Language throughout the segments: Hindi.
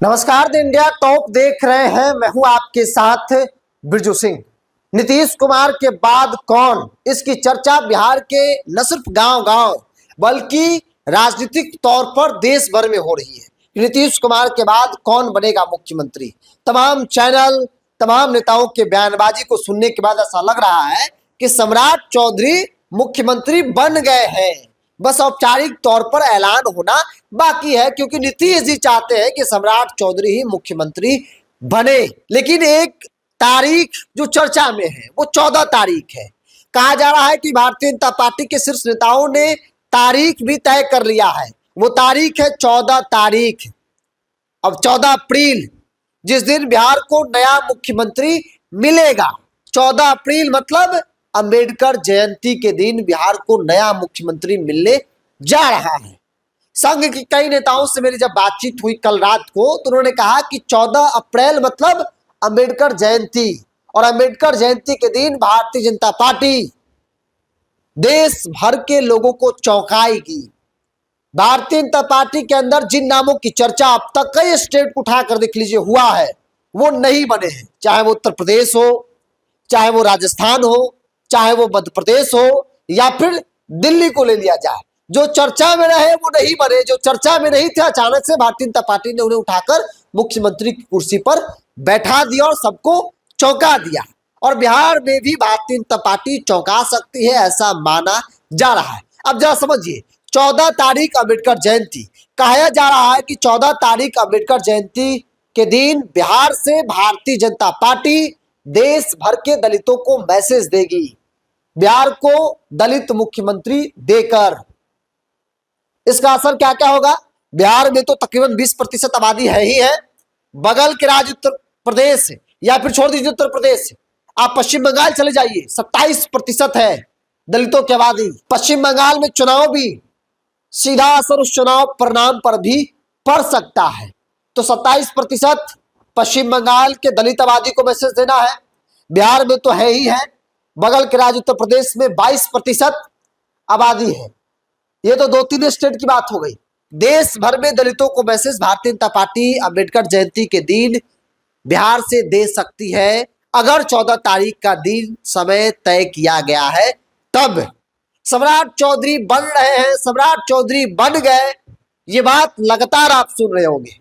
नमस्कार, द इंडिया टॉप देख रहे हैं। मैं हूं आपके साथ बिरजू सिंह। नीतीश कुमार के बाद कौन, इसकी चर्चा बिहार के न सिर्फ गांव गांव बल्कि राजनीतिक तौर पर देश भर में हो रही है। नीतीश कुमार के बाद कौन बनेगा मुख्यमंत्री। तमाम चैनल, तमाम नेताओं के बयानबाजी को सुनने के बाद ऐसा लग रहा है कि सम्राट चौधरी मुख्यमंत्री बन गए हैं। बस औपचारिक तौर पर ऐलान होना बाकी है, क्योंकि नीतीश जी चाहते हैं कि सम्राट चौधरी ही मुख्यमंत्री बने। लेकिन एक तारीख जो चर्चा में है वो 14 तारीख है। कहा जा रहा है कि भारतीय जनता पार्टी के शीर्ष नेताओं ने तारीख भी तय कर लिया है। वो तारीख है 14 तारीख। अब 14 अप्रैल, जिस दिन बिहार को नया मुख्यमंत्री मिलेगा। 14 अप्रैल मतलब अंबेडकर जयंती के दिन बिहार को नया मुख्यमंत्री मिलने जा रहा है। संघ के कई नेताओं से मेरी जब बातचीत हुई कल रात को, तो उन्होंने कहा कि 14 अप्रैल मतलब अंबेडकर जयंती, और अंबेडकर जयंती के दिन भारतीय जनता पार्टी देश भर के लोगों को चौंकाएगी। भारतीय जनता पार्टी के अंदर जिन नामों की चर्चा अब तक कई स्टेट उठाकर देख लीजिए हुआ है, वो नहीं बने हैं। चाहे वो उत्तर प्रदेश हो, चाहे वो राजस्थान हो, चाहे वो मध्य प्रदेश हो, या फिर दिल्ली को ले लिया जाए। जो चर्चा में रहे वो नहीं बने। जो चर्चा में नहीं थे, अचानक से भारतीय जनता पार्टी ने उन्हें उठाकर मुख्यमंत्री की कुर्सी पर बैठा दिया और सबको चौंका दिया। और बिहार में भी भारतीय जनता पार्टी चौंका सकती है, ऐसा माना जा रहा है। अब जरा समझिए, 14 तारीख अम्बेडकर जयंती। कहा जा रहा है कि 14 तारीख अम्बेडकर जयंती के दिन बिहार से भारतीय जनता पार्टी देश भर के दलितों को मैसेज देगी, बिहार को दलित मुख्यमंत्री देकर। इसका असर क्या क्या होगा। बिहार में तो तकरीबन 20% आबादी है ही है। बगल के राज्य उत्तर प्रदेश, या फिर छोड़ दीजिए उत्तर प्रदेश, आप पश्चिम बंगाल चले जाइए, 27% है दलितों की आबादी। पश्चिम बंगाल में चुनाव भी सीधा असर उस चुनाव परिणाम पर भी पड़ सकता है। तो 27% पश्चिम बंगाल के दलित आबादी को मैसेज देना है। बिहार में तो है ही है। बगल के राज्य उत्तर प्रदेश में 22% आबादी है। ये तो 2-3 स्टेट की बात हो गई। देश भर में दलितों को मैसेज भारतीय जनता पार्टी अम्बेडकर जयंती के दिन बिहार से दे सकती है। अगर 14 तारीख का दिन समय तय किया गया है तब। सम्राट चौधरी बन रहे हैं, सम्राट चौधरी बन गए, ये बात लगातार आप सुन रहे होंगे।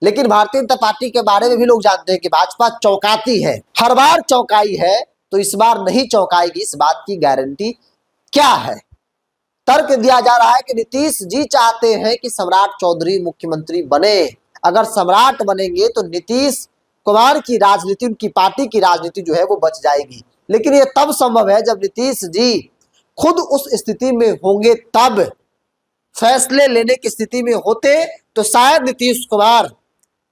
लेकिन भारतीय जनता पार्टी के बारे में भी लोग जानते हैं कि भाजपा चौंकाती है, हर बार चौंकाई है, तो इस बार नहीं चौंकाएगी। इस बात की गारंटी क्या है। तर्क दिया जा रहा है कि नीतीश जी चाहते हैं कि सम्राट चौधरी मुख्यमंत्री बने। अगर सम्राट बनेंगे तो नीतीश कुमार की राजनीति, उनकी पार्टी की राजनीति जो है वो बच जाएगी। लेकिन यह तब संभव है जब नीतीश जी खुद उस स्थिति में होंगे, तब फैसले लेने की स्थिति में होते तो शायद नीतीश कुमार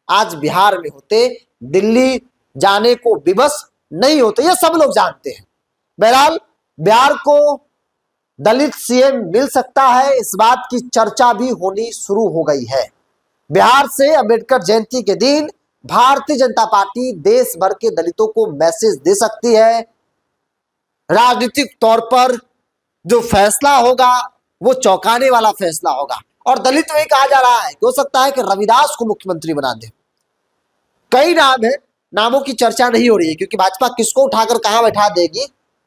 आज बिहार में होते, दिल्ली जाने को विवश नहीं होते। ये सब लोग जानते हैं। बहरहाल बिहार को दलित सीएम मिल सकता है, इस बात की चर्चा भी होनी शुरू हो गई है। बिहार से अम्बेडकर जयंती के दिन भारतीय जनता पार्टी देश भर के दलितों को मैसेज दे सकती है। राजनीतिक तौर पर जो फैसला होगा वो चौंकाने वाला फैसला होगा। और दलित में कहा जा रहा है कि हो सकता है कि रविदास को मुख्यमंत्री बना दे। कई नाम है, नामों की चर्चा नहीं हो रही है, क्योंकि भाजपा किसको उठाकर कहां बैठा देगी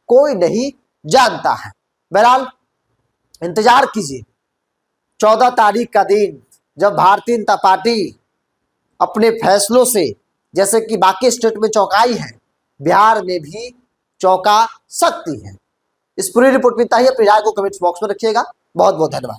कोई नहीं जानता है। बहरहाल इंतजार कीजिए 14 तारीख का दिन, जब भारतीय जनता पार्टी अपने फैसलों से, जैसे कि बाकी स्टेट में चौंकाई है, बिहार में भी चौंका सकती है। इस पूरी रिपोर्ट में इतना ही। अपनी राय को कमेंट्स बॉक्स में रखिएगा। बहुत बहुत धन्यवाद।